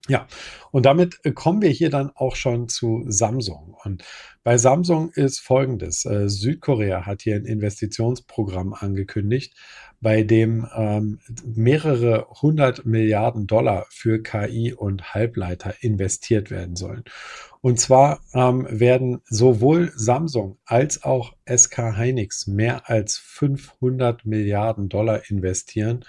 Ja, und damit kommen wir hier dann auch schon zu Samsung. Und bei Samsung ist Folgendes. Südkorea hat hier ein Investitionsprogramm angekündigt, bei dem mehrere 100 Milliarden Dollar für KI und Halbleiter investiert werden sollen. Und zwar werden sowohl Samsung als auch SK Hynix mehr als 500 Milliarden Dollar investieren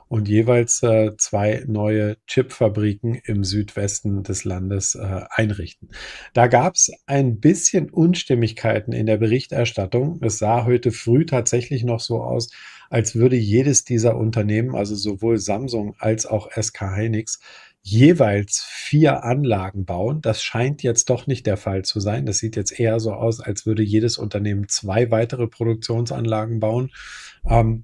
und jeweils zwei neue Chipfabriken im Südwesten des Landes einrichten. Da gab es ein bisschen Unstimmigkeiten in der Berichterstattung. Es sah heute früh tatsächlich noch so aus, als würde jedes dieser Unternehmen, also sowohl Samsung als auch SK Hynix, jeweils 4 Anlagen bauen. Das scheint jetzt doch nicht der Fall zu sein. Das sieht jetzt eher so aus, als würde jedes Unternehmen 2 weitere Produktionsanlagen bauen.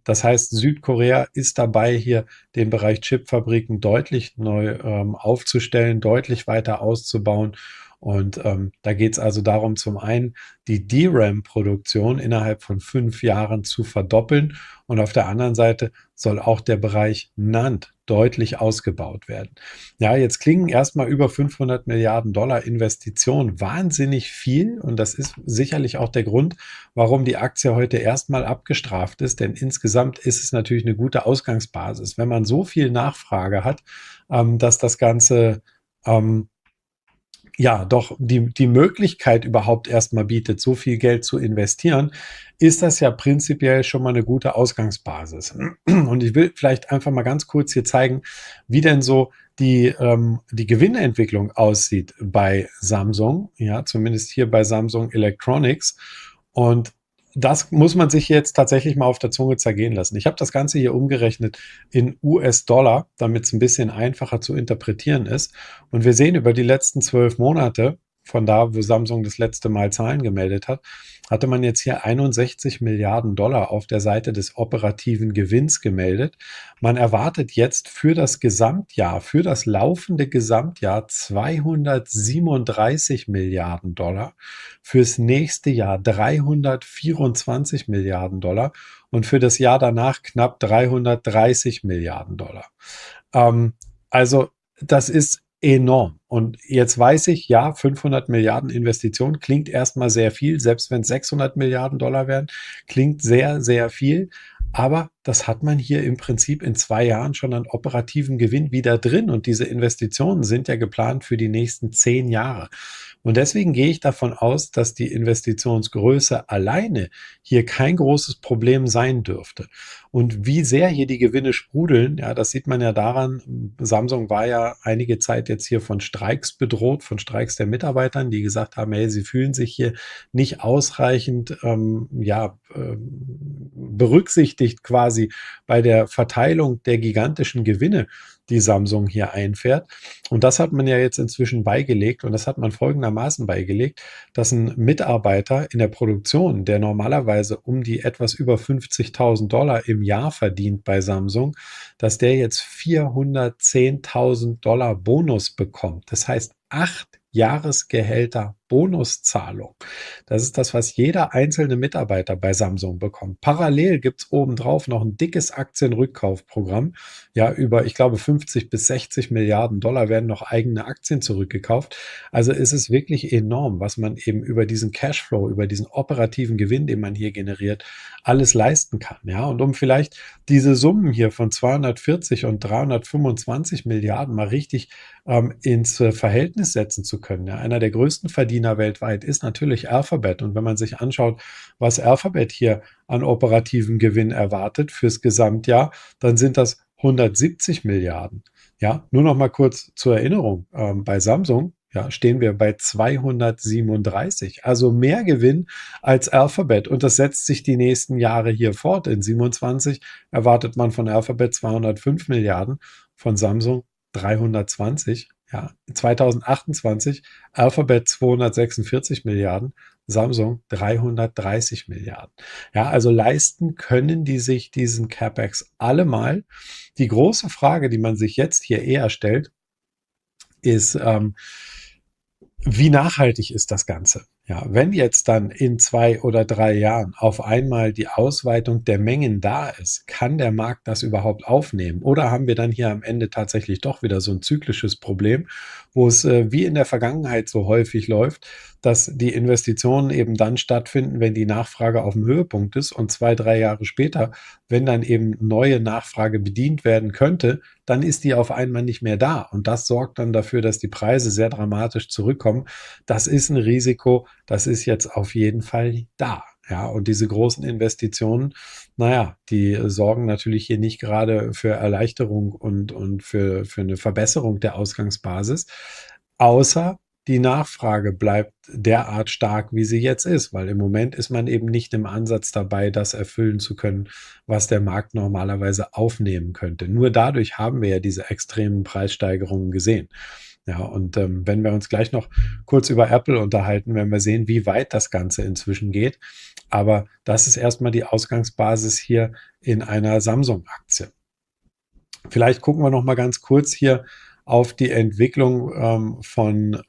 Das heißt, Südkorea ist dabei, hier den Bereich Chipfabriken deutlich neu aufzustellen, deutlich weiter auszubauen. Und da geht es also darum, zum einen die DRAM-Produktion innerhalb von 5 Jahren zu verdoppeln. Und auf der anderen Seite soll auch der Bereich NAND deutlich ausgebaut werden. Ja, jetzt klingen erstmal über 500 Milliarden Dollar Investitionen wahnsinnig viel. Und das ist sicherlich auch der Grund, warum die Aktie heute erstmal abgestraft ist. Denn insgesamt ist es natürlich eine gute Ausgangsbasis. Wenn man so viel Nachfrage hat, dass das Ganze ja, doch die Möglichkeit überhaupt erstmal bietet, so viel Geld zu investieren, ist das ja prinzipiell schon mal eine gute Ausgangsbasis. Und ich will vielleicht einfach mal ganz kurz hier zeigen, wie denn so die Gewinnentwicklung aussieht bei Samsung, ja, zumindest hier bei Samsung Electronics. Und das muss man sich jetzt tatsächlich mal auf der Zunge zergehen lassen. Ich habe das Ganze hier umgerechnet in US-Dollar, damit es ein bisschen einfacher zu interpretieren ist. Und wir sehen über die letzten 12 Monate, von da, wo Samsung das letzte Mal Zahlen gemeldet hat, hatte man jetzt hier 61 Milliarden Dollar auf der Seite des operativen Gewinns gemeldet. Man erwartet jetzt für das Gesamtjahr, für das laufende Gesamtjahr 237 Milliarden Dollar, fürs nächste Jahr 324 Milliarden Dollar und für das Jahr danach knapp 330 Milliarden Dollar. Also das ist enorm. Und jetzt weiß ich, ja, 500 Milliarden Investitionen klingt erstmal sehr viel, selbst wenn es 600 Milliarden Dollar wären, klingt sehr, sehr viel. Aber das hat man hier im Prinzip in 2 Jahren schon an operativen Gewinn wieder drin. Und diese Investitionen sind ja geplant für die nächsten 10 Jahre. Und deswegen gehe ich davon aus, dass die Investitionsgröße alleine hier kein großes Problem sein dürfte. Und wie sehr hier die Gewinne sprudeln, ja, das sieht man ja daran, Samsung war ja einige Zeit jetzt hier von Streiks bedroht, von Streiks der Mitarbeitern, die gesagt haben, hey, sie fühlen sich hier nicht ausreichend berücksichtigt quasi bei der Verteilung der gigantischen Gewinne, die Samsung hier einfährt. Und das hat man ja jetzt inzwischen beigelegt und das hat man folgendermaßen beigelegt, dass ein Mitarbeiter in der Produktion, der normalerweise um die etwas über 50.000 Dollar im Jahr verdient bei Samsung, dass der jetzt 410.000 Dollar Bonus bekommt. Das heißt, 8 Jahresgehälter Bonuszahlung. Das ist das, was jeder einzelne Mitarbeiter bei Samsung bekommt. Parallel gibt es obendrauf noch ein dickes Aktienrückkaufprogramm. Ja, über, ich glaube, 50 bis 60 Milliarden Dollar werden noch eigene Aktien zurückgekauft. Also ist es wirklich enorm, was man eben über diesen Cashflow, über diesen operativen Gewinn, den man hier generiert, alles leisten kann. Ja, und um vielleicht diese Summen hier von 240 und 325 Milliarden mal richtig ins Verhältnis setzen zu können. Ja, einer der größten Verdiener weltweit ist natürlich Alphabet. Und wenn man sich anschaut, was Alphabet hier an operativen Gewinn erwartet fürs Gesamtjahr, dann sind das 170 Milliarden. Ja, nur noch mal kurz zur Erinnerung. Bei Samsung ja, stehen wir bei 237, also mehr Gewinn als Alphabet. Und das setzt sich die nächsten Jahre hier fort. In 27 erwartet man von Alphabet 205 Milliarden, von Samsung 320. Ja, 2028 Alphabet 246 Milliarden, Samsung 330 Milliarden. Ja, also leisten können die sich diesen CapEx allemal. Die große Frage, die man sich jetzt hier eher stellt, ist, wie nachhaltig ist das Ganze? Ja, wenn jetzt dann in 2 oder 3 Jahren auf einmal die Ausweitung der Mengen da ist, kann der Markt das überhaupt aufnehmen? Oder haben wir dann hier am Ende tatsächlich doch wieder so ein zyklisches Problem, wo es, wie in der Vergangenheit so häufig läuft, dass die Investitionen eben dann stattfinden, wenn die Nachfrage auf dem Höhepunkt ist und 2, 3 Jahre später, wenn dann eben neue Nachfrage bedient werden könnte, dann ist die auf einmal nicht mehr da. Und das sorgt dann dafür, dass die Preise sehr dramatisch zurückkommen. Das ist ein Risiko, das ist jetzt auf jeden Fall da. Ja, und diese großen Investitionen, naja, die sorgen natürlich hier nicht gerade für Erleichterung und für eine Verbesserung der Ausgangsbasis, außer die Nachfrage bleibt derart stark, wie sie jetzt ist, weil im Moment ist man eben nicht im Ansatz dabei, das erfüllen zu können, was der Markt normalerweise aufnehmen könnte. Nur dadurch haben wir ja diese extremen Preissteigerungen gesehen. Ja, und wenn wir uns gleich noch kurz über Apple unterhalten, werden wir sehen, wie weit das Ganze inzwischen geht. Aber das ist erstmal die Ausgangsbasis hier in einer Samsung-Aktie. Vielleicht gucken wir noch mal ganz kurz hier auf die Entwicklung von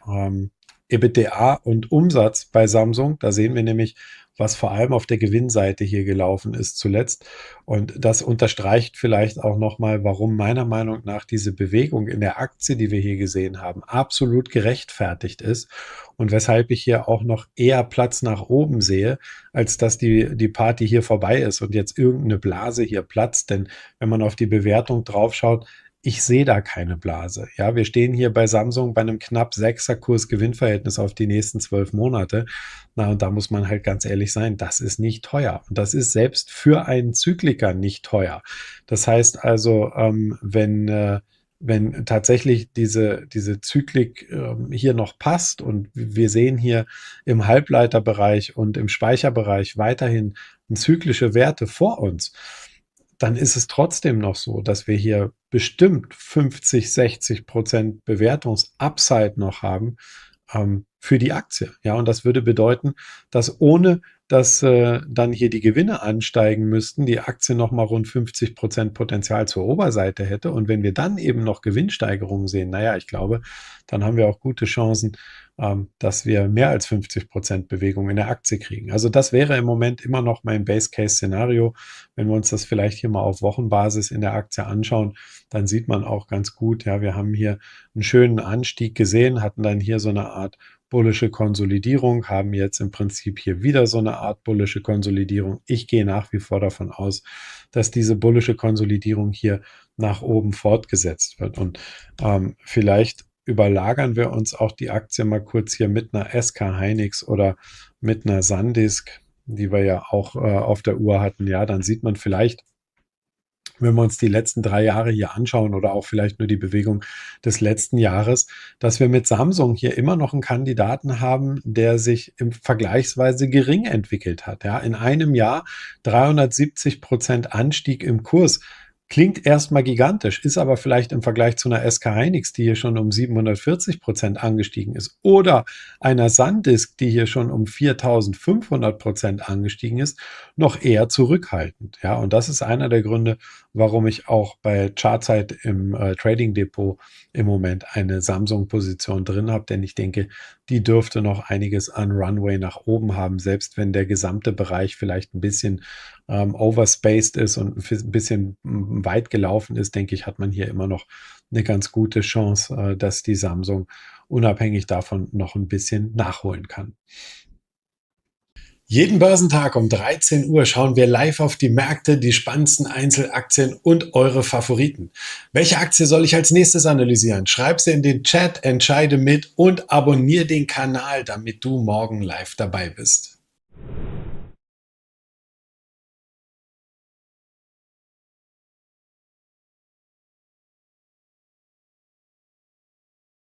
EBITDA und Umsatz bei Samsung. Da sehen wir nämlich, was vor allem auf der Gewinnseite hier gelaufen ist zuletzt. Und das unterstreicht vielleicht auch noch mal, warum meiner Meinung nach diese Bewegung in der Aktie, die wir hier gesehen haben, absolut gerechtfertigt ist und weshalb ich hier auch noch eher Platz nach oben sehe, als dass die Party hier vorbei ist und jetzt irgendeine Blase hier platzt. Denn wenn man auf die Bewertung draufschaut, ich sehe da keine Blase. Ja, wir stehen hier bei Samsung bei einem knapp 6er Kurs-Gewinn-Verhältnis auf die nächsten 12 Monate. Na, und da muss man halt ganz ehrlich sein, das ist nicht teuer. Und das ist selbst für einen Zykliker nicht teuer. Das heißt also, wenn tatsächlich diese Zyklik hier noch passt und wir sehen hier im Halbleiterbereich und im Speicherbereich weiterhin zyklische Werte vor uns, dann ist es trotzdem noch so, dass wir hier bestimmt 50-60% Bewertungs-Upside noch haben für die Aktie. Ja, und das würde bedeuten, dass ohne dass dann hier die Gewinne ansteigen müssten, die Aktie noch mal rund 50% Potenzial zur Oberseite hätte. Und wenn wir dann eben noch Gewinnsteigerungen sehen, naja, ich glaube, dann haben wir auch gute Chancen, dass wir mehr als 50% Bewegung in der Aktie kriegen. Also das wäre im Moment immer noch mein Base-Case-Szenario. Wenn wir uns das vielleicht hier mal auf Wochenbasis in der Aktie anschauen, dann sieht man auch ganz gut, ja, wir haben hier einen schönen Anstieg gesehen, hatten dann hier so eine Art bullische Konsolidierung, haben jetzt im Prinzip hier wieder so eine Art bullische Konsolidierung. Ich gehe nach wie vor davon aus, dass diese bullische Konsolidierung hier nach oben fortgesetzt wird. Und vielleicht überlagern wir uns auch die Aktie mal kurz hier mit einer SK Hynix oder mit einer Sandisk, die wir ja auch auf der Uhr hatten. Ja, dann sieht man vielleicht, wenn wir uns die letzten 3 Jahre hier anschauen oder auch vielleicht nur die Bewegung des letzten Jahres, dass wir mit Samsung hier immer noch einen Kandidaten haben, der sich im vergleichsweise gering entwickelt hat. Ja, in einem Jahr 370% Anstieg im Kurs. Klingt erstmal gigantisch, ist aber vielleicht im Vergleich zu einer SK Hynix, die hier schon um 740% angestiegen ist, oder einer Sandisk, die hier schon um 4500% angestiegen ist, noch eher zurückhaltend. Ja, und das ist einer der Gründe, warum ich auch bei Chartzeit im Trading Depot im Moment eine Samsung-Position drin habe, denn ich denke, die dürfte noch einiges an Runway nach oben haben, selbst wenn der gesamte Bereich vielleicht ein bisschen overspaced ist und ein bisschen weit gelaufen ist, denke ich, hat man hier immer noch eine ganz gute Chance, dass die Samsung unabhängig davon noch ein bisschen nachholen kann. Jeden Börsentag um 13 Uhr schauen wir live auf die Märkte, die spannendsten Einzelaktien und eure Favoriten. Welche Aktie soll ich als nächstes analysieren? Schreib sie in den Chat, entscheide mit und abonniere den Kanal, damit du morgen live dabei bist.